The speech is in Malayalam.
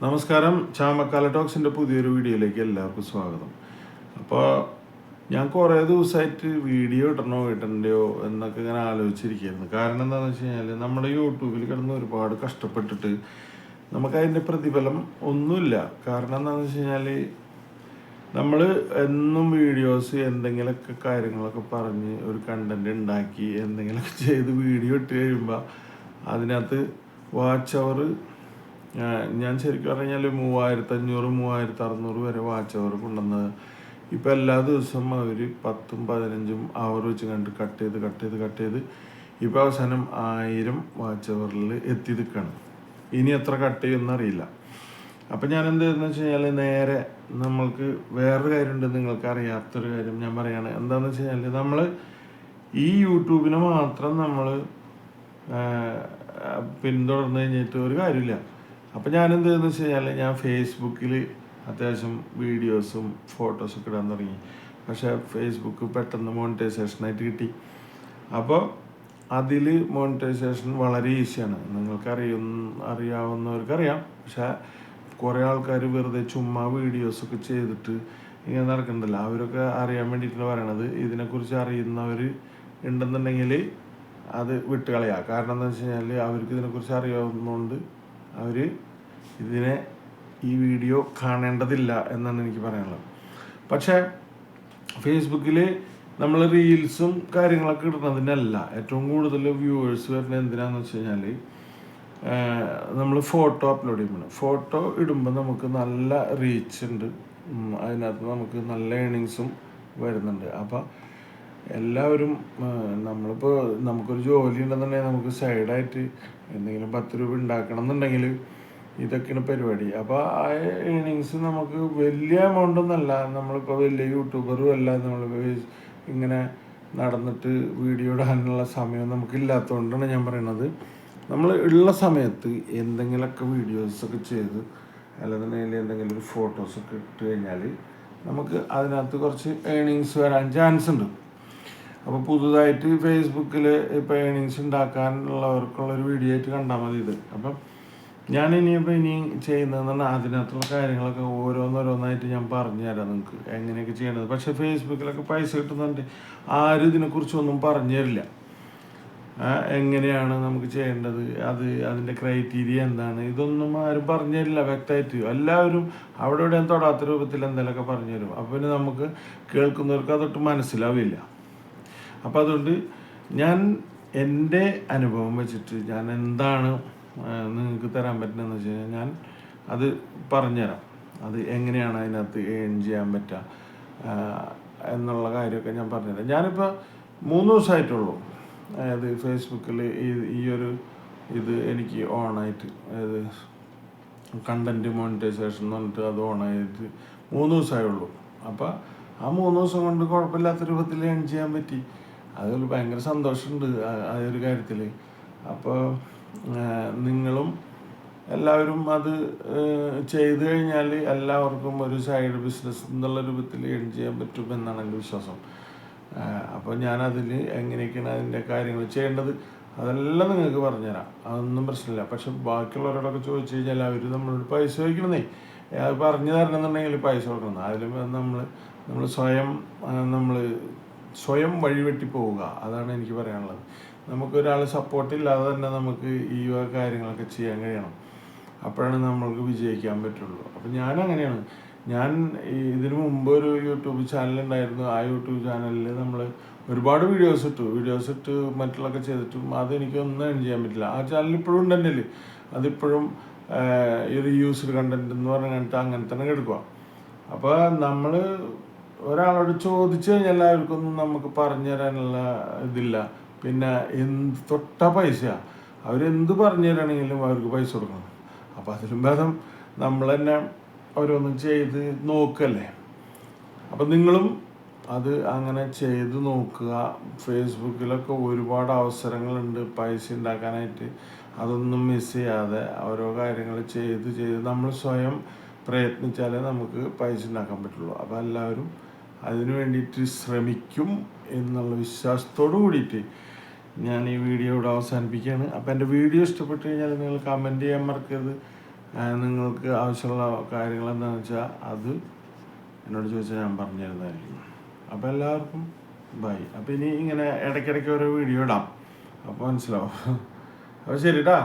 നമസ്കാരം. ചാമക്കാല ടോക്സിൻ്റെ പുതിയൊരു വീഡിയോയിലേക്ക് എല്ലാവർക്കും സ്വാഗതം. അപ്പോൾ ഞാൻ കുറേ ദിവസമായിട്ട് വീഡിയോ ഇടണ്ടയോ എന്നൊക്കെ ഇങ്ങനെ ആലോചിച്ചിരിക്കുകയായിരുന്നു. കാരണം എന്താണെന്ന് വെച്ച് കഴിഞ്ഞാൽ നമ്മുടെ യൂട്യൂബിൽ കിടന്ന് ഒരുപാട് കഷ്ടപ്പെട്ടിട്ട് നമുക്കതിൻ്റെ പ്രതിഫലം ഒന്നുമില്ല. കാരണം എന്താണെന്ന് വെച്ച് കഴിഞ്ഞാൽ നമ്മൾ എന്നും വീഡിയോസ് എന്തെങ്കിലുമൊക്കെ കാര്യങ്ങളൊക്കെ പറഞ്ഞ് ഒരു കണ്ടൻറ് ഉണ്ടാക്കി എന്തെങ്കിലുമൊക്കെ ചെയ്ത് വീഡിയോ ഇട്ട് കഴിയുമ്പോൾ അതിനകത്ത് വാച്ച് അവർ ഞാൻ ശരിക്കും പറഞ്ഞു കഴിഞ്ഞാൽ 3500-3600 വരെ വാച്ച് അവർ കൊണ്ടുവന്നത്. ഇപ്പോൾ എല്ലാ ദിവസവും അവർ 10-15 അവർ വെച്ച് കട്ട് ചെയ്ത് ഇപ്പോൾ അവസാനം 1000 വാച്ച് അവറിൽ എത്തി നിൽക്കുകയാണ്. ഇനി എത്ര കട്ട് ചെയ്യുമെന്ന് അറിയില്ല. അപ്പം ഞാൻ എന്ത് ചെയ്തെന്ന് വെച്ച് കഴിഞ്ഞാൽ നേരെ നമ്മൾക്ക് വേറൊരു കാര്യമുണ്ട്, നിങ്ങൾക്ക് അറിയാത്തൊരു കാര്യം ഞാൻ പറയുകയാണ്. എന്താണെന്ന് വെച്ച് കഴിഞ്ഞാൽ നമ്മൾ ഈ യൂട്യൂബിനെ മാത്രം നമ്മൾ പിന്തുടർന്ന് കഴിഞ്ഞിട്ട് ഒരു കാര്യമില്ല. അപ്പോൾ ഞാൻ എന്ത് ചെയ്തെന്ന് വെച്ച് കഴിഞ്ഞാൽ ഞാൻ ഫേസ്ബുക്കിൽ അത്യാവശ്യം വീഡിയോസും ഫോട്ടോസൊക്കെ ഇടാൻ തുടങ്ങി. പക്ഷേ ഫേസ്ബുക്ക് പെട്ടെന്ന് മോണിറ്റൈസേഷനായിട്ട് കിട്ടി. അപ്പോൾ അതിൽ മോണിറ്റൈസേഷൻ വളരെ ഈസിയാണ്. അറിയാവുന്നവർക്കറിയാം. പക്ഷേ കുറേ ആൾക്കാർ വെറുതെ ചുമ്മാ വീഡിയോസൊക്കെ ചെയ്തിട്ട് ഇങ്ങനെ നടക്കണ്ടല്ലോ. അവരൊക്കെ അറിയാൻ വേണ്ടിയിട്ടാണ് പറയണത്. ഇതിനെക്കുറിച്ച് അറിയുന്നവർ ഉണ്ടെന്നുണ്ടെങ്കിൽ അത് വിട്ടുകളയാം. കാരണം എന്താ വെച്ച് കഴിഞ്ഞാൽ അവർക്ക് ഇതിനെക്കുറിച്ച് അറിയാവുന്നതുകൊണ്ട് അവർ ഈ വീഡിയോ കാണേണ്ടതില്ല എന്നാണ് എനിക്ക് പറയാനുള്ളത്. പക്ഷേ ഫേസ്ബുക്കിൽ നമ്മൾ റീൽസും കാര്യങ്ങളൊക്കെ ഇടുന്നതിനല്ല ഏറ്റവും കൂടുതൽ വ്യൂവേഴ്സ് വരുന്നത് എന്തിനാണെന്ന് വെച്ച് കഴിഞ്ഞാൽ നമ്മൾ ഫോട്ടോ അപ്ലോഡ് ചെയ്യുമ്പോൾ ഫോട്ടോ ഇടുമ്പോൾ നമുക്ക് നല്ല റീച്ച് ഉണ്ട്. അതിനകത്ത് നമുക്ക് നല്ല ഏണിങ്സും വരുന്നുണ്ട്. അപ്പോൾ എല്ലാവരും നമ്മളിപ്പോൾ നമുക്കൊരു ജോലി ഉണ്ടെന്നുണ്ടെങ്കിൽ നമുക്ക് സൈഡായിട്ട് എന്തെങ്കിലും 10 രൂപ ഉണ്ടാക്കണം എന്നുണ്ടെങ്കിൽ ഇതൊക്കെയാണ് പരിപാടി. അപ്പോൾ ആ ഏണിങ്സ് നമുക്ക് വലിയ എമൗണ്ട് ഒന്നല്ല. നമ്മളിപ്പോൾ വലിയ യൂട്യൂബറും അല്ല. നമ്മൾ ഇങ്ങനെ നടന്നിട്ട് വീഡിയോ ഇടാനുള്ള സമയം നമുക്കില്ലാത്തതുകൊണ്ടാണ് ഞാൻ പറയണത്. നമ്മൾ ഉള്ള സമയത്ത് എന്തെങ്കിലുമൊക്കെ വീഡിയോസൊക്കെ ചെയ്ത് അല്ലെന്നുണ്ടെങ്കിൽ എന്തെങ്കിലും ഒരു ഫോട്ടോസൊക്കെ ഇട്ട് കഴിഞ്ഞാൽ നമുക്ക് അതിനകത്ത് കുറച്ച് ഏണിങ്സ് വരാൻ ചാൻസ് ഉണ്ട്. അപ്പോൾ പുതുതായിട്ട് ഫേസ്ബുക്കിൽ ഇപ്പോൾ ഏണിങ്സ് ഉണ്ടാക്കാനുള്ളവർക്കുള്ളൊരു വീഡിയോ ആയിട്ട് കണ്ടാൽ മതി ഇത്. അപ്പം ഞാൻ ഇനി ചെയ്യുന്നതെന്ന് പറഞ്ഞാൽ അതിനകത്തുള്ള കാര്യങ്ങളൊക്കെ ഓരോന്നോരോന്നായിട്ട് ഞാൻ പറഞ്ഞു തരാം നിങ്ങൾക്ക് എങ്ങനെയൊക്കെ ചെയ്യണത്. പക്ഷേ ഫേസ്ബുക്കിലൊക്കെ പൈസ കിട്ടുന്നുണ്ട്, ആരും ഇതിനെക്കുറിച്ചൊന്നും പറഞ്ഞു തരില്ല. എങ്ങനെയാണ് നമുക്ക് ചെയ്യേണ്ടത്, അതിൻ്റെ ക്രൈറ്റീരിയ എന്താണ്, ഇതൊന്നും ആരും പറഞ്ഞു തരില്ല വ്യക്തമായിട്ട്. എല്ലാവരും അവിടെ ഇവിടെയും തൊടാത്ത രൂപത്തിൽ എന്തെങ്കിലുമൊക്കെ പറഞ്ഞു തരും. അപ്പോൾ പിന്നെ നമുക്ക് കേൾക്കുന്നവർക്ക് അതൊട്ട് മനസ്സിലാവില്ല. അപ്പോൾ അതുകൊണ്ട് ഞാൻ എൻ്റെ അനുഭവം വെച്ചിട്ട് ഞാൻ എന്താണ് നിങ്ങൾക്ക് തരാൻ പറ്റുന്നതെന്ന് വെച്ച് കഴിഞ്ഞാൽ ഞാൻ അത് പറഞ്ഞുതരാം. അത് എങ്ങനെയാണ് അതിനകത്ത് ഏൺ ചെയ്യാൻ പറ്റുക എന്നുള്ള കാര്യമൊക്കെ ഞാൻ പറഞ്ഞുതരാം. ഞാനിപ്പോൾ 3 ദിവസമായിട്ടുള്ളൂ അതായത് ഫേസ്ബുക്കിൽ ഇത് എനിക്ക് ഓണായിട്ട്, അതായത് കണ്ടൻറ്റ് മോണിറ്റൈസേഷൻ എന്ന് പറഞ്ഞിട്ട് അത് ഓണായിട്ട് 3 ദിവസമായുള്ളൂ. അപ്പോൾ ആ 3 ദിവസം കൊണ്ട് കുഴപ്പമില്ലാത്ത രൂപത്തിൽ ഏൺ ചെയ്യാൻ പറ്റി. അതിൽ ഭയങ്കര സന്തോഷമുണ്ട് ആ ഒരു കാര്യത്തിൽ. അപ്പോൾ നിങ്ങളും എല്ലാവരും അത് ചെയ്തു കഴിഞ്ഞാൽ എല്ലാവർക്കും ഒരു സൈഡ് ബിസിനസ് എന്നുള്ള രൂപത്തിൽ ഏൺ ചെയ്യാൻ പറ്റുമെന്നാണ് എൻ്റെ വിശ്വാസം. അപ്പോൾ ഞാനതിൽ എങ്ങനെയൊക്കെയാണ് അതിൻ്റെ കാര്യങ്ങൾ ചെയ്യേണ്ടത് അതെല്ലാം നിങ്ങൾക്ക് പറഞ്ഞുതരാം. അതൊന്നും പ്രശ്നമില്ല. പക്ഷെ ബാക്കിയുള്ളവരോടൊക്കെ ചോദിച്ചു കഴിഞ്ഞാൽ അവർ നമ്മളോട് പൈസ ചോദിക്കണമെന്നേ. അത് പറഞ്ഞു തരണമെന്നുണ്ടെങ്കിൽ പൈസ കൊടുക്കണം. അതിലും നമ്മൾ സ്വയം വഴിവെട്ടി പോവുക, അതാണ് എനിക്ക് പറയാനുള്ളത്. നമുക്കൊരാൾ സപ്പോർട്ടില്ലാതെ തന്നെ നമുക്ക് ഈ കാര്യങ്ങളൊക്കെ ചെയ്യാൻ കഴിയണം. അപ്പോഴാണ് നമ്മൾക്ക് വിജയിക്കാൻ പറ്റുള്ളൂ. അപ്പം ഞാനങ്ങനെയാണ്. ഞാൻ ഇതിനു മുമ്പ് ഒരു യൂട്യൂബ് ചാനലുണ്ടായിരുന്നു. ആ യൂട്യൂബ് ചാനലിൽ നമ്മൾ ഒരുപാട് വീഡിയോസ് ഇട്ട് മറ്റുള്ളതൊക്കെ ചെയ്തിട്ടും അതെനിക്കൊന്നും ഏൺ ചെയ്യാൻ പറ്റില്ല. ആ ചാനൽ ഇപ്പോഴും ഉണ്ട് എൻ്റെ. അതിപ്പോഴും ഒരു യൂസ്ഡ് കണ്ടൻറ്റ് എന്ന് പറഞ്ഞിട്ട് അങ്ങനെ തന്നെ കിടക്കുക. അപ്പോൾ നമ്മൾ ഒരാളോട് ചോദിച്ചു കഴിഞ്ഞാൽ എല്ലാവർക്കൊന്നും നമുക്ക് പറഞ്ഞു തരാനുള്ള ഇതില്ല. പിന്നെ തൊട്ട പൈസ അവരെന്ത് പറഞ്ഞു തരാണെങ്കിലും അവർക്ക് പൈസ കൊടുക്കണം. അപ്പോൾ അതിലും ഭേദം നമ്മൾ തന്നെ ഓരോന്നും ചെയ്ത് നോക്കല്ലേ. അപ്പം നിങ്ങളും അത് അങ്ങനെ ചെയ്ത് നോക്കുക. ഫേസ്ബുക്കിലൊക്കെ ഒരുപാട് അവസരങ്ങളുണ്ട് പൈസ ഉണ്ടാക്കാനായിട്ട്. അതൊന്നും മിസ് ചെയ്യാതെ ഓരോ കാര്യങ്ങൾ ചെയ്ത് നമ്മൾ സ്വയം പ്രയത്നിച്ചാലേ നമുക്ക് പൈസ ഉണ്ടാക്കാൻ പറ്റുള്ളൂ. അപ്പോൾ എല്ലാവരും അതിനു വേണ്ടിയിട്ട് ശ്രമിക്കും എന്നുള്ള വിശ്വാസത്തോടു കൂടിയിട്ട് ഞാൻ ഈ വീഡിയോ ഇവിടെ അവസാനിപ്പിക്കുകയാണ്. അപ്പോൾ എൻ്റെ വീഡിയോ ഇഷ്ടപ്പെട്ട് കഴിഞ്ഞാൽ നിങ്ങൾ കമൻറ്റ് ചെയ്യാൻ മറക്കരുത്. നിങ്ങൾക്ക് ആവശ്യമുള്ള കാര്യങ്ങൾ എന്താണെന്ന് വെച്ചാൽ അത് എന്നോട് ചോദിച്ചാൽ ഞാൻ പറഞ്ഞു തരുന്നതായിരിക്കും. അപ്പോൾ എല്ലാവർക്കും ബൈ. അപ്പോൾ ഇനി ഇങ്ങനെ ഇടയ്ക്കിടയ്ക്ക് ഓരോ വീഡിയോ ഇടാം, അപ്പോൾ മനസ്സിലാവും. അപ്പോൾ ശരി ട്ടാ.